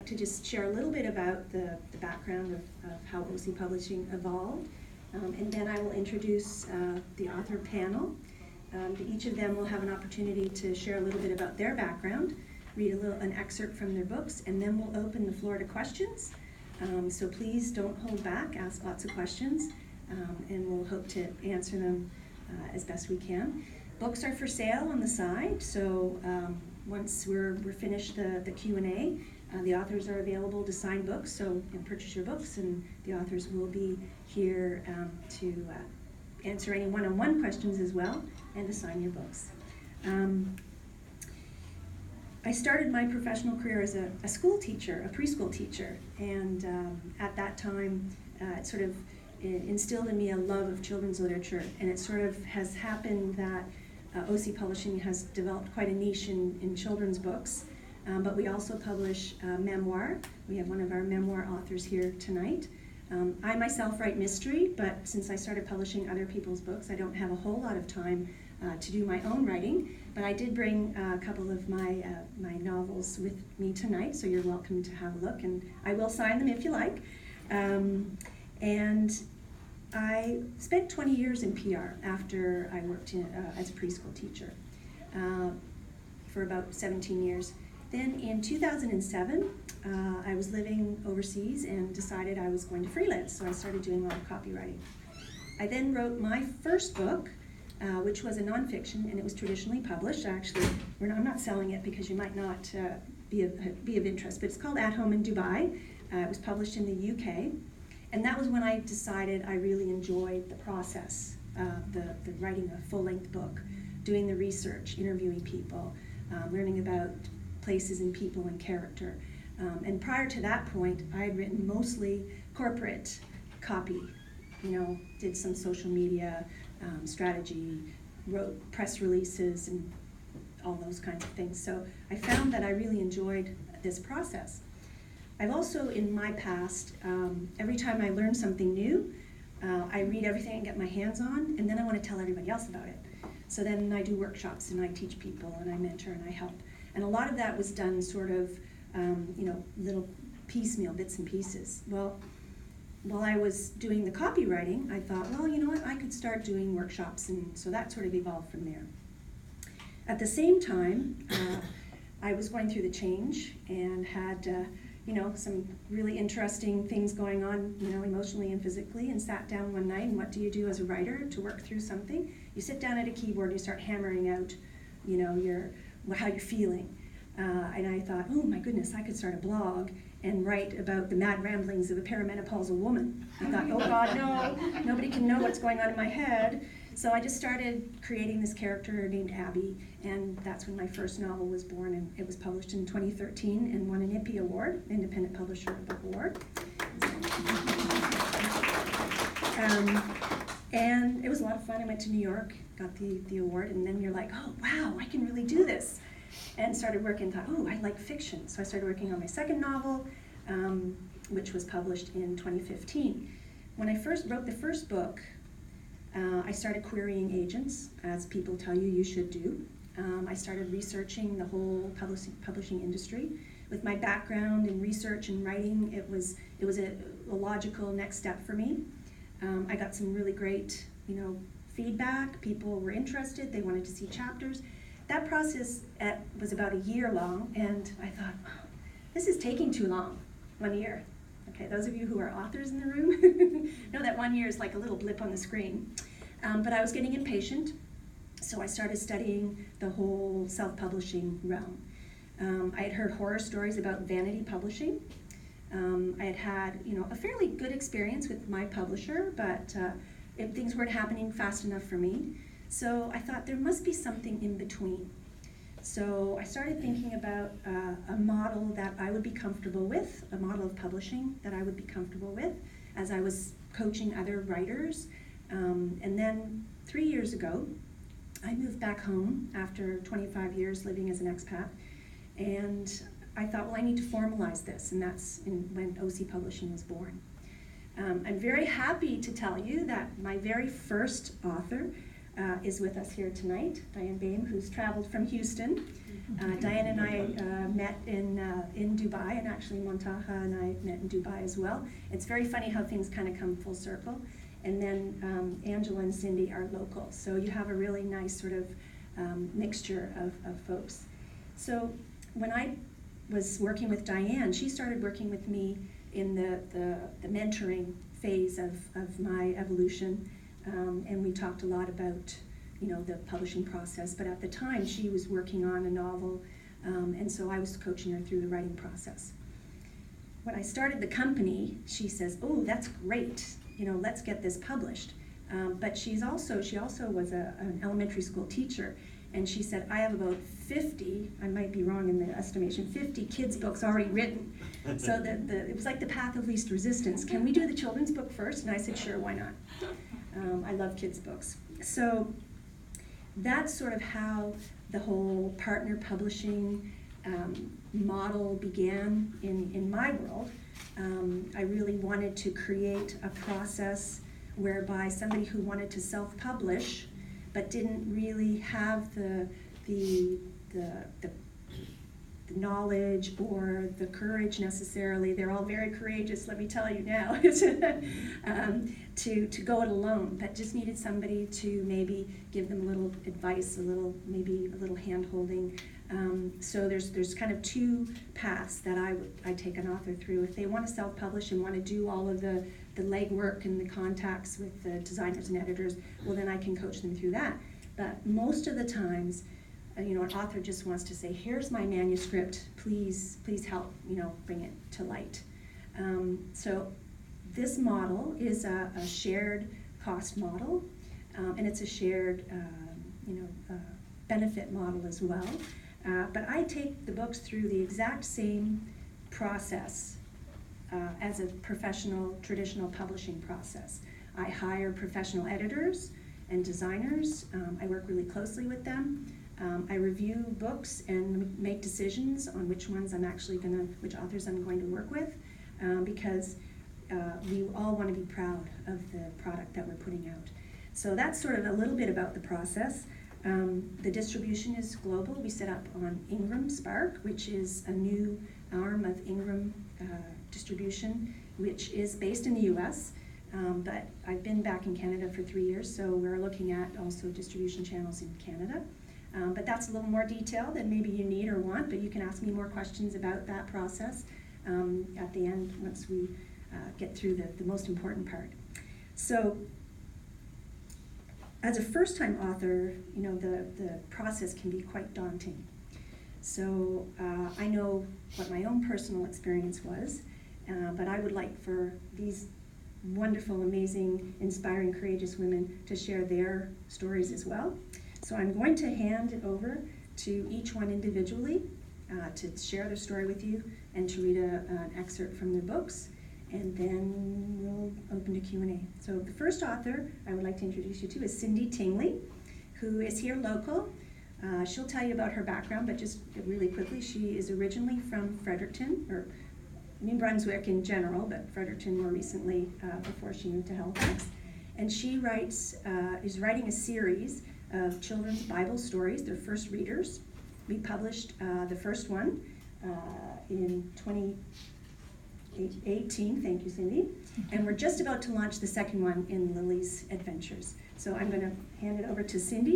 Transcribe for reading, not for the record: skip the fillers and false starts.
to just share a little bit about the background of how OC Publishing evolved, and then I will introduce the author panel. Each of them will have an opportunity to share a little bit about their background, read an excerpt from their books, and then we'll open the floor to questions. So please don't hold back, ask lots of questions, and we'll hope to answer them as best we can. Books are for sale on the side, so once we're finished the Q&A, the authors are available to sign books, so purchase your books, and the authors will be here to answer any one-on-one questions as well, and to sign your books. I started my professional career as a school teacher, a preschool teacher, and at that time it sort of instilled in me a love of children's literature, and it sort of has happened that OC Publishing has developed quite a niche in children's books, but we also publish memoir. We have one of our memoir authors here tonight. I myself write mystery, but since I started publishing other people's books, I don't have a whole lot of time to do my own writing, but I did bring a couple of my novels with me tonight, so you're welcome to have a look, and I will sign them if you like. And I spent 20 years in PR after I worked as a preschool teacher for about 17 years. Then in 2007, I was living overseas and decided I was going to freelance, so I started doing a lot of copywriting. I then wrote my first book, which was a nonfiction, and it was traditionally published. Actually, I'm not selling it because you might not be of interest, but it's called At Home in Dubai. It was published in the UK, and that was when I decided I really enjoyed the process, the writing a full-length book, doing the research, interviewing people, learning about places and people and character. And prior to that point, I had written mostly corporate copy, did some social media strategy, wrote press releases and all those kinds of things. So I found that I really enjoyed this process. I've also, in my past, every time I learn something new, I read everything and get my hands on, and then I want to tell everybody else about it. So then I do workshops and I teach people and I mentor and I help. And a lot of that was done sort of, little piecemeal bits and pieces. Well, while I was doing the copywriting, I thought, well, you know what, I could start doing workshops, and so that sort of evolved from there. At the same time, I was going through the change and had, some really interesting things going on, emotionally and physically, and sat down one night, and what do you do as a writer to work through something? You sit down at a keyboard, you start hammering out, how you're feeling. And I thought, oh my goodness, I could start a blog and write about the mad ramblings of a perimenopausal woman. I thought, oh God, no, nobody can know what's going on in my head. So I just started creating this character named Abby, and that's when my first novel was born, and it was published in 2013 and won an IPPY Award, Independent Publisher Book Award. And it was a lot of fun. I went to New York, got the award, and then you're like, oh wow, I can really do this. And started working, thought, oh, I like fiction. So I started working on my second novel, which was published in 2015. When I first wrote the first book, I started querying agents, as people tell you should do. I started researching the whole publishing industry. With my background in research and writing, it was a logical next step for me. I got some really great, feedback. People were interested. They wanted to see chapters. That process was about a year long, and I thought, oh, this is taking too long. 1 year. Okay, those of you who are authors in the room know that 1 year is like a little blip on the screen. But I was getting impatient, so I started studying the whole self-publishing realm. I had heard horror stories about vanity publishing. I had a fairly good experience with my publisher, but things weren't happening fast enough for me. So I thought there must be something in between. So I started thinking about a model that I would be comfortable with, a model of publishing that I would be comfortable with as I was coaching other writers. And then 3 years ago, I moved back home after 25 years living as an expat. And I thought, well, I need to formalize this, and that's when OC Publishing was born. I'm very happy to tell you that my very first author is with us here tonight, Diane Boehm, who's traveled from Houston. Diane and I met in Dubai, and actually Montaha and I met in Dubai as well. It's very funny how things kind of come full circle. And then Angela and Cindy are local, so you have a really nice sort of mixture of folks. So when I was working with Diane, she started working with me in the mentoring phase of my evolution, and we talked a lot about the publishing process, but at the time she was working on a novel, and so I was coaching her through the writing process. When I started the company, she says, "Oh, that's great, let's get this published." But she also was an elementary school teacher, and she said, "I have about 50, I might be wrong in the estimation, 50 kids' books already written." So it was like the path of least resistance. Can we do the children's book first? And I said, sure, why not? I love kids' books. So that's sort of how the whole partner publishing model began in my world. I really wanted to create a process whereby somebody who wanted to self-publish but didn't really have the knowledge or the courage necessarily, they're all very courageous, let me tell you now, to go it alone, but just needed somebody to maybe give them a little advice, maybe a little hand-holding. So there's kind of two paths that I take an author through. If they want to self-publish and want to do all of the legwork and the contacts with the designers and editors, well, then I can coach them through that. But most of the times, an author just wants to say, "Here's my manuscript, please help, bring it to light." So this model is a shared cost model, and it's a shared, benefit model as well. But I take the books through the exact same process as a professional, traditional publishing process. I hire professional editors and designers. I work really closely with them. I review books and make decisions on which ones which authors I'm going to work with, because we all want to be proud of the product that we're putting out. So that's sort of a little bit about the process. The distribution is global. We set up on Ingram Spark, which is a new arm of Ingram Distribution, which is based in the US, but I've been back in Canada for 3 years, so we're looking at also distribution channels in Canada. But that's a little more detail than maybe you need or want, but you can ask me more questions about that process at the end once we get through the most important part. So as a first-time author, the process can be quite daunting. So I know what my own personal experience was, but I would like for these wonderful, amazing, inspiring, courageous women to share their stories as well. So I'm going to hand it over to each one individually to share their story with you and to read an excerpt from their books, and then we'll open to Q&A. So the first author I would like to introduce you to is Cindy Tingley, who is here local. She'll tell you about her background, but just really quickly, she is originally from Fredericton, or New Brunswick in general, but Fredericton more recently before she moved to Halifax. And she is writing a series of children's Bible stories. They're first readers. We published the first one in 2018, thank you, Cindy. And we're just about to launch the second one in Lily's Adventures. So I'm going to hand it over to Cindy.